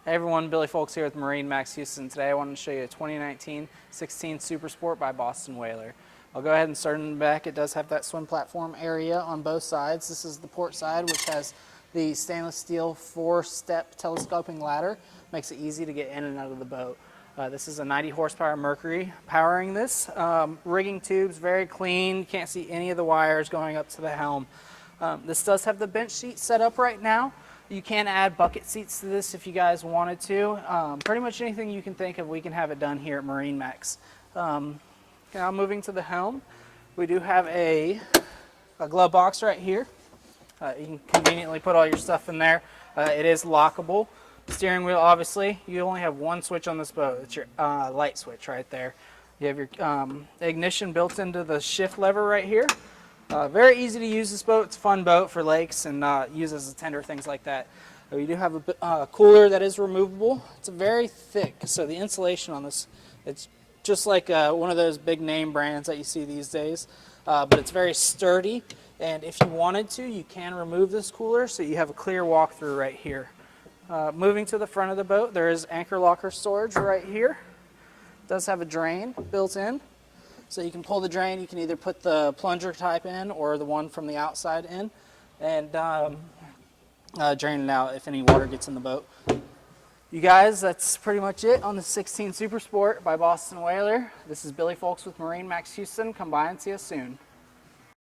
Hey everyone, Billy Folks here with MarineMax Houston. Today I wanted to show you a 2019 16 Super Sport by Boston Whaler. I'll go ahead and start in the back. It does have that swim platform area on both sides. This is the port side, which has the stainless steel 4-step telescoping ladder. Makes it easy to get in and out of the boat. This is a 90 horsepower Mercury powering this. Rigging tubes, very clean. You can't see any of the wires going up to the helm. This does have the bench seat set up right now. You can add bucket seats to this if you guys wanted to. Pretty much anything you can think of, we can have it done here at MarineMax. Now moving to the helm, we do have a glove box right here. You can conveniently put all your stuff in there. It is lockable. Steering wheel, obviously, you only have one switch on this boat. It's your light switch right there. You have your ignition built into the shift lever right here. Very easy to use this boat. It's a fun boat for lakes and use as a tender, things like that. We do have a cooler that is removable. It's very thick, so the insulation on this, it's just like one of those big name brands that you see these days, but it's very sturdy, and if you wanted to, you can remove this cooler so you have a clear walk-through right here. Moving to the front of the boat, there is anchor locker storage right here. It does have a drain built in. So you can pull the drain, you can either put the plunger type in or the one from the outside in and drain it out if any water gets in the boat. You guys, that's pretty much it on the 16 Super Sport by Boston Whaler. This is Billy Folks with MarineMax Houston. Come by and see us soon.